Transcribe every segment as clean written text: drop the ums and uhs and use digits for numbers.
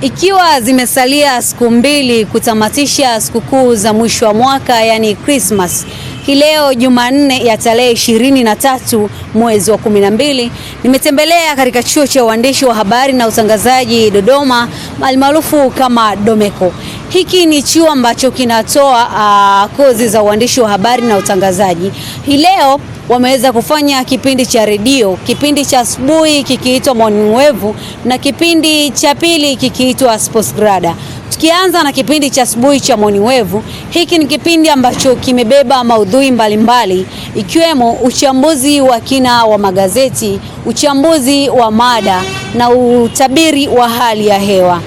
Ikiwa zimesalia siku mbili kutamatisha sikukuu za mwisho wa mwaka, yani Christmas, hii leo Jumanne ya tarehe 23 mwezi wa 12, nimetembelea katika chuo cha uandishi wa habari na utangazaji Dodoma, maarufu kama Domeko. Hiki ni chuo ambacho kinatoa kozi za uandishi wa habari na utangazaji. Hii leo wameweza kufanya kipindi cha redio, kipindi cha asubuhi kikiitwa Morning Wave na kipindi cha pili kikiitwa Sports Grada. Tukianza na kipindi cha asubuhi cha Morning Wave, hiki ni kipindi ambacho kimebeba maudhui mbalimbali ikiwemo uchambuzi wa kina wa magazeti, uchambuzi wa mada na utabiri wa hali ya hewa.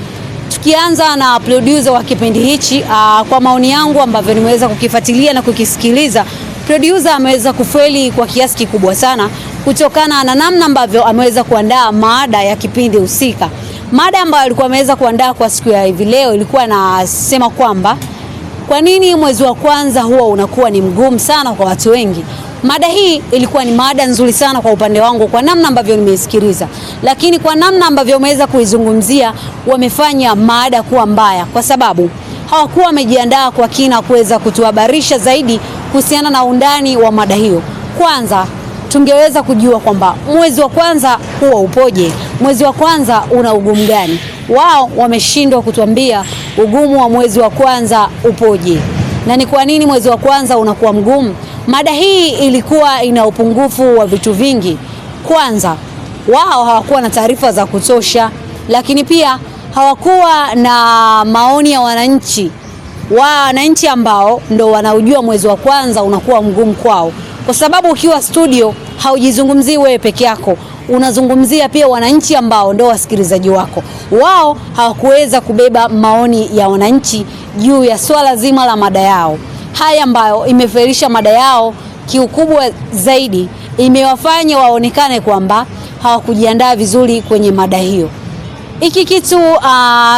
Tukianza na producer wa kipindi hichi, kwa maoni yangu ambavyo nimeweza kukifuatilia na kukisikiliza, producer ameweza kufeli kwa kiasi kikubwa sana kutokana na namna ambavyo ameweza kuandaa mada ya kipindi husika. Mada ambayo alikuwa ameweza kuandaa kwa siku ya hivi leo ilikuwa nasema kwamba kwa nini mwezi wa kwanza huwa unakuwa ni mgumu sana kwa watu wengi. Mada hii ilikuwa ni mada nzuri sana kwa upande wangu kwa namna ambavyo nimeisikiliza, lakini kwa namna ambavyo wameweza kuizungumzia wamefanya mada kuwa mbaya, kwa sababu hawakuwa wamejiandaa kwa kina kuweza kutuhabarisha zaidi kuhusiana na undani wa mada hiyo. Kwanza tungeweza kujua kwamba mwezi wa kwanza huwa upoje, mwezi wa kwanza una ugumu gani. Wao wameshindwa kutuambia ugumu wa mwezi wa kwanza upoje na ni kwa nini mwezi wa kwanza unakuwa mgumu. Mada hii ilikuwa ina upungufu wa vitu vingi. Kwanza, wao hawakuwa na taarifa za kutosha, lakini pia hawakuwa na maoni ya wananchi. Wananchi ambao ndo wanaujua mwezi wa kwanza unakuwa mgumu kwao, kwa sababu ukiwa studio haujizungumzii wewe peke yako, unazungumzia pia wananchi ambao ndo wasikilizaji wako. Wao hawakuweza kubeba maoni ya wananchi juu ya swala zima la mada yao. Haya ambayo imefelisha mada yao kiukubwa zaidi, imewafanya waonekane kwamba hawakujiandaa vizuri kwenye mada hiyo. Hiki kitu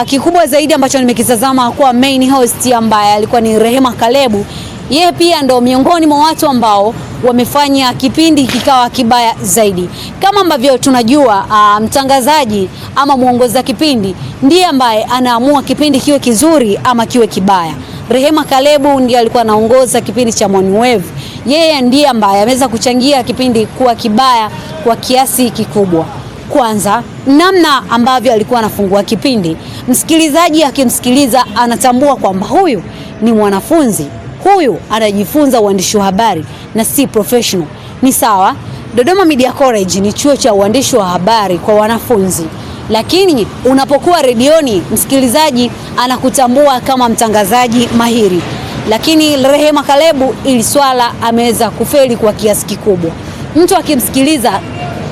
kikubwa zaidi ambacho nimekitazama kwa main host ambaye alikuwa ni Rehema Kalebu, yeye pia ndo miongoni mwa watu ambao wamefanya kipindi kikawa kibaya zaidi. Kama ambavyo tunajua, mtangazaji ama muongoza kipindi ndiye ambaye anaamua kipindi kiwe kizuri ama kiwe kibaya. Rehema Kalebu ndiye alikuwa anaongoza kipindi cha Morning Wave. Yeye ndiye ambaye ameweza kuchangia kipindi kuwa kibaya kwa kiasi kikubwa. Kwanza, namna ambavyo alikuwa anafungua kipindi, msikilizaji akimsikiliza anatambua kwamba huyu ni mwanafunzi, huyu anajifunza uandishi wa habari na si professional. Ni sawa, Dodoma Media College ni chuo cha uandishi wa habari kwa wanafunzi, lakini unapokuwa redioni msikilizaji anakutambua kama mtangazaji mahiri. Lakini Rehema Kalebu ili swala ameweza kufeli kwa kiasi kikubwa. Mtu akimsikiliza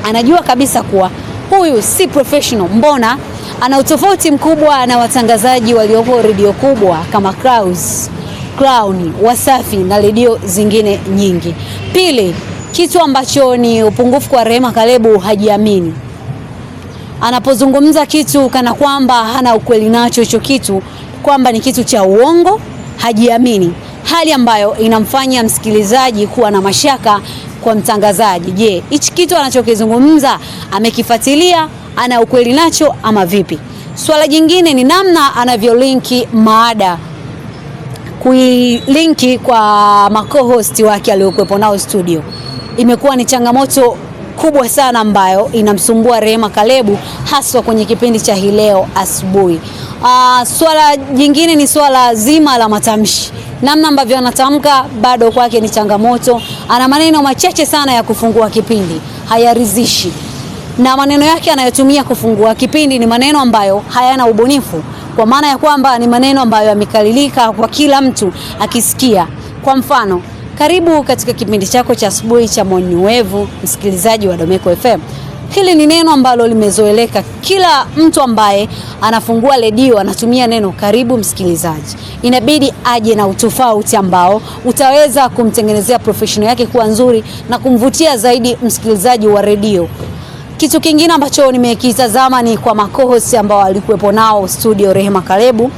anajua kabisa kuwa huyu si professional. Mbona ana utofauti mkubwa na watangazaji waliopo redio kubwa kama Crown, Wasafi na redio zingine nyingi. Pili, kitu ambacho ni upungufu kwa Rehema Kalebu, hajiamini. Anapozungumza kitu kana kwamba hana ukweli nacho hicho kitu, kwamba ni kitu cha uongo, hajiamini. Hali ambayo inamfanya msikilizaji kuwa na mashaka kwa mtangazaji. Je, hichi kitu anachokizungumza amekifuatilia, ana ukweli nacho ama vipi? Swala jingine ni namna anavyolinki mada, kuilinki kwa maco-host wake aliokuwepo nao studio. Imekuwa ni changamoto kubwa sana ambayo inamsumbua Rehema Kalebu, haswa kwenye kipindi cha hii leo asubuhi. Swala jingine ni swala zima la matamshi. Namna ambavyo anatamka bado kwake ni changamoto. Ana maneno machache sana ya kufungua kipindi, hayaridhishi. Na maneno yake anayotumia kufungua kipindi ni maneno ambayo hayana ubunifu, kwa maana ya kwamba ni maneno ambayo yamekalilika kwa kila mtu akisikia. Kwa mfano, karibu katika kipindi chako cha asubuhi cha Morning Wave, msikilizaji wa Domeko FM. Hili ni neno ambalo limezoeleka. Kila mtu ambaye anafungua redio anatumia neno karibu msikilizaji. Inabidi aje na utofauti ambao utaweza kumtengenezea professional yake kuwa nzuri na kumvutia zaidi msikilizaji wa redio. Kitu kingine ambacho nimekitazama ni kwa maco-host ambao walikuwepo nao studio Rehema Kalebu.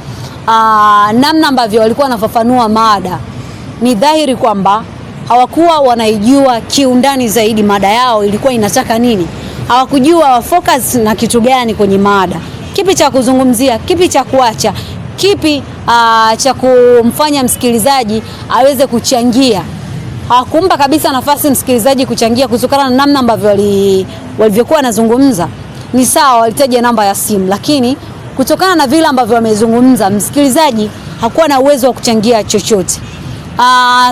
Namna ambavyo walikuwa wanafafanua mada, ni dhahiri kwamba hawakuwa wanaijua kiundani zaidi mada yao ilikuwa inataka nini. Hawakujua focus na kitu gani kwenye mada. kipi cha kuzungumzia, kipi cha kuacha, kipi cha kumfanya msikilizaji aweze kuchangia. Hawakumpa kabisa nafasi msikilizaji kuchangia kutokana na namna ambavyo walivyokuwa wanazungumza. Ni sawa walitaja namba ya simu, lakini kutokana na vile ambavyo wamezungumza msikilizaji hakuwa na uwezo wa kuchangia chochote.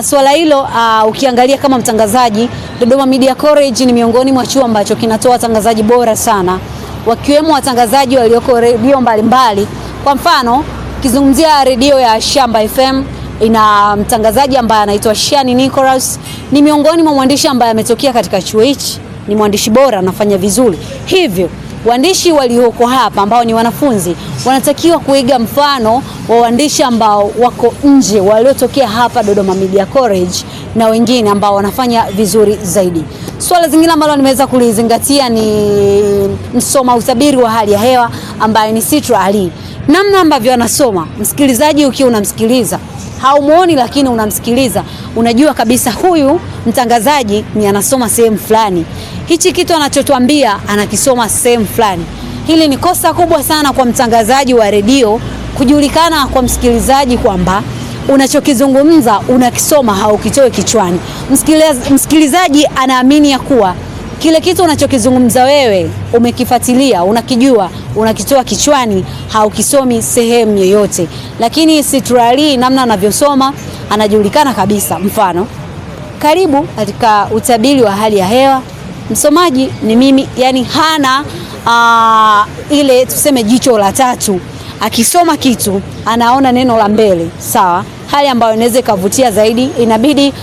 Swala hilo ukiangalia kama mtangazaji, Dodoma Media College ni miongoni mwa chuo ambacho kinatoa watangazaji bora sana, wakiwemo watangazaji walioko redio mbalimbali. Kwa mfano, kizungumzia redio ya Shamba FM ina mtangazaji ambaye anaitwa Shani Nicholas, ni miongoni mwa mwandishi ambaye ametokea katika chuo hichi, ni mwandishi bora, anafanya vizuri. Hivyo waandishi walioko hapa ambao ni wanafunzi wanatakiwa kuiga mfano wa waandishi ambao wako nje waliotokea hapa Dodoma Media College na wengine ambao wanafanya vizuri zaidi. Swala zingine ambalo nimeweza kulizingatia ni msoma utabiri wa hali ya hewa ambaye ni Sitra Ali. Namna ambavyo anasoma, msikilizaji ukiwa unamsikiliza haumuoni, lakini unamsikiliza unajua kabisa huyu mtangazaji ni anasoma sehemu fulani. Hichi kitu anachotuambia anakisoma sehemu fulani. Hili ni kosa kubwa sana kwa mtangazaji wa redio kujulikana kwa msikilizaji kwamba unachokizungumza unakisoma haukitoe kichwani. Msikilizaji anaamini ya kuwa kile kitu unachokizungumza wewe umekifuatilia, unakijua, unakitoa kichwani, haukisomi sehemu yoyote. Lakini Sitra Ali namna anavyosoma anajulikana kabisa. Mfano, karibu katika utabiri wa hali ya hewa, msomaji ni mimi, yani hana ile tuseme jicho la tatu. Akisoma kitu anaona neno la mbele, sawa, hali ambayo inaweza kuvutia zaidi. Inabidi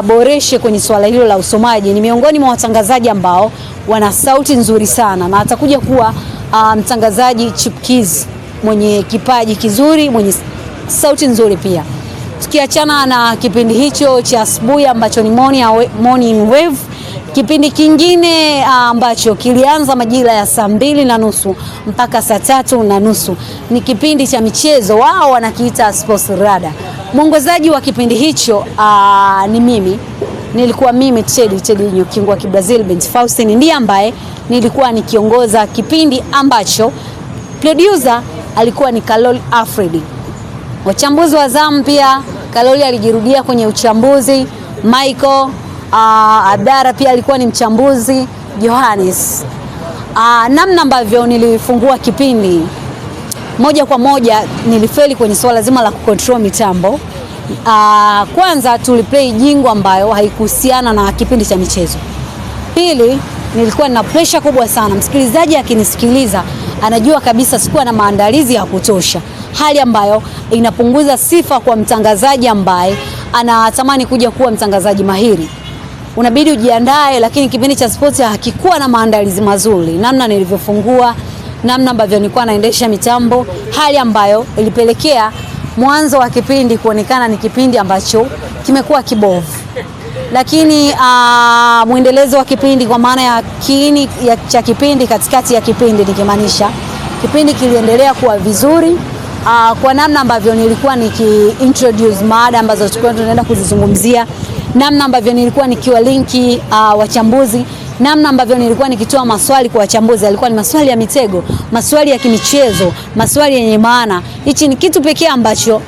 boreshe kwenye swala hilo la usomaji. Ni miongoni mwa watangazaji ambao wana sauti nzuri sana na atakuja kuwa mtangazaji chipkizi mwenye kipaji kizuri, mwenye sauti nzuri pia. Tukiachana na kipindi hicho cha asubuhi ambacho ni Morning Wave, kipindi kingine ambacho kilianza majira ya 2:30 mpaka 3:30 ni kipindi cha michezo, wao wanakiita Sports Radar. Mwongozaji wa kipindi hicho ni mimi. Nilikuwa mimi Teddy Nyokingwa Kibrazil Bent Faustin, ndiye ambaye nilikuwa nikiongoza kipindi ambacho producer alikuwa ni Carol Alfred. Wachambuzi wa zamu pia Carol alijirudia kwenye uchambuzi, Michael Abdara pia alikuwa ni mchambuzi, Johannes. Namna ambavyo nilifungua kipindi, moja kwa moja nilifeli kwenye swala zima la kucontrol mitambo. Kwanza tuliplay jingo ambayo haikuhusiana na kipindi cha michezo. Pili, nilikuwa na pressure kubwa sana. Msikilizaji akinisikiliza anajua kabisa sikuwa na maandalizi ya kutosha, hali ambayo inapunguza sifa kwa mtangazaji ambaye anatamani kuja kuwa mtangazaji mahiri. Unabidi ujiandae, lakini kipindi cha sports hakikuwa na maandalizi mazuri. Namna nilivyofungua, namna ambavyo nilikuwa naendesha mitambo, hali ambayo ilipelekea mwanzo wa kipindi kuonekana ni kipindi ambacho kimekuwa kibovu. Lakini muendelezo wa kipindi, kwa maana ya kiini cha kipindi, katikati ya kipindi nikimaanisha, kipindi kiliendelea kuwa vizuri kwa namna ambavyo nilikuwa introduce mada ambazo tulikuwa tunaenda kuzizungumzia, namna ambavyo nilikuwa nikiwa linki wachambuzi, namna ambavyo nilikuwa nikitoa maswali kwa wachambuzi. Alikuwa ni maswali ya mitego, maswali ya kimichezo, maswali yenye maana. Hichi ni kitu pekee ambacho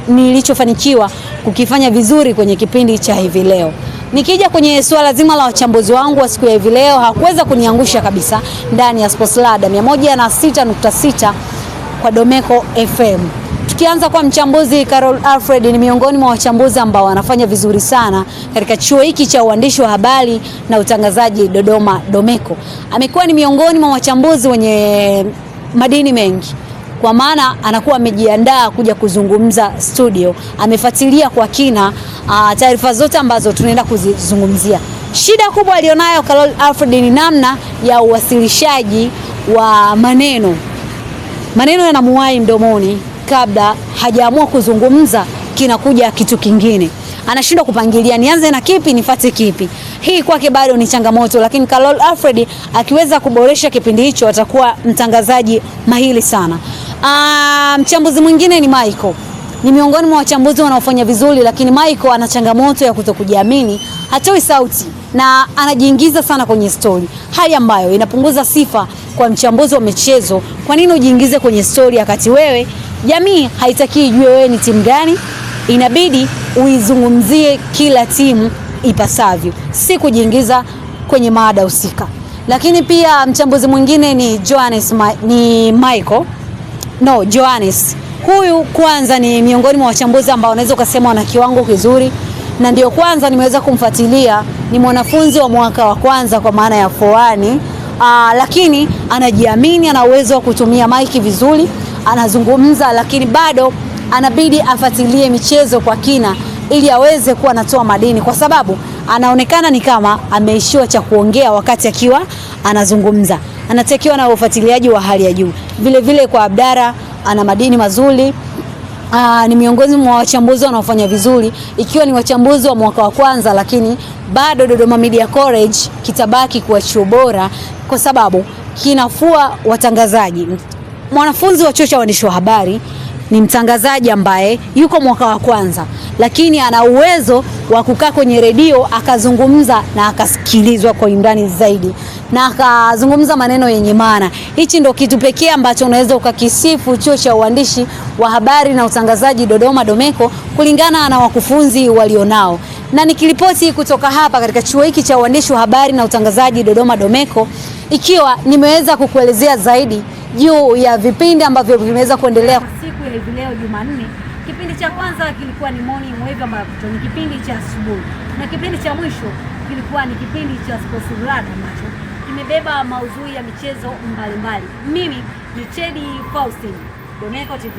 nilichofanikiwa kukifanya vizuri kwenye kipindi cha hivi leo. Nikija kwenye swala zima la wachambuzi wangu wa siku ya hivi leo, hakuweza kuniangusha kabisa ndani ya Sports Radar 106.6 kwa Domeko FM. Tukianza kwa mchambuzi Carol Alfred, ni miongoni mwa wachambuzi ambao wanafanya vizuri sana katika chuo hiki cha uandishi wa habari na utangazaji Dodoma Domeko. Amekuwa ni miongoni mwa wachambuzi wenye madini mengi, kwa maana anakuwa amejiandaa kuja kuzungumza studio, amefuatilia kwa kina taarifa zote ambazo tunaenda kuzizungumzia. Shida kubwa alionayo Carol Alfred ni namna ya uwasilishaji wa maneno. Maneno yanamuwai mdomoni kabla hajaamua kuzungumza, kinakuja kitu kingine. Anashindwa kupangilia, nianze na kipi, nifuate kipi. Hii kwake bado ni changamoto, lakini Carol Alfred akiweza kuboresha kipindi hicho atakuwa mtangazaji mahiri sana. Mchambuzi mwingine ni Michael. Ni miongoni mwa wachambuzi wanaofanya vizuri, lakini Michael ana changamoto ya kutokujiamini. hatoi sauti na anajiingiza sana kwenye story, hali ambayo inapunguza sifa kwa mchambuzi wa michezo. Kwa nini ujiingize kwenye story wakati wewe jamii haitaki ijue wewe ni timu gani? Inabidi uizungumzie kila timu ipasavyo, si kujiingiza kwenye mada husika. Lakini pia mchambuzi mwingine ni Johannes. Huyu kwanza ni miongoni mwa wachambuzi ambao unaweza kusema wana kiwango kizuri, na ndio kwanza nimeweza kumfuatilia. Ni mwanafunzi wa mwaka wa kwanza kwa maana ya forani, lakini anajiamini, ana uwezo wa kutumia maiki vizuri, anazungumza, lakini bado anabidi afuatilie michezo kwa kina ili aweze kuwa anatoa madini, kwa sababu anaonekana ni kama ameishiwa cha kuongea wakati akiwa anazungumza. Anatakiwa na ufuatiliaji wa hali ya juu. Vile vile kwa Abdara ana madini mazuri. Ni miongoni mwa wachambuzi wanaofanya vizuri, ikiwa ni wachambuzi wa mwaka wa kwanza, lakini bado Dodoma Media College kitabaki kuwa chuo bora kwa sababu kinafua watangazaji. Mwanafunzi wa chuo cha uandishi wa habari ni mtangazaji ambaye yuko mwaka wa kwanza, lakini ana uwezo wa kukaa kwenye redio akazungumza na akasikilizwa kwa undani zaidi na akazungumza maneno yenye maana. Hichi ndo kitu pekee ambacho unaweza ukakisifu chuo cha uandishi wa habari na utangazaji Dodoma Domeko kulingana na wakufunzi walionao. Na nikiripoti kutoka hapa katika chuo hiki cha uandishi wa habari na utangazaji Dodoma Domeko, ikiwa nimeweza kukuelezea zaidi juu ya vipindi ambavyo vimeweza kuendelea siku ya hivi leo Jumanne. Kipindi cha kwanza kilikuwa ni Morning Wave ambacho ni kipindi cha asubuhi, na kipindi cha mwisho kilikuwa ni kipindi cha Sports Rada ambacho kimebeba maudhui ya michezo mbalimbali. Mimi ni Chedi Faustin, Domeko TV.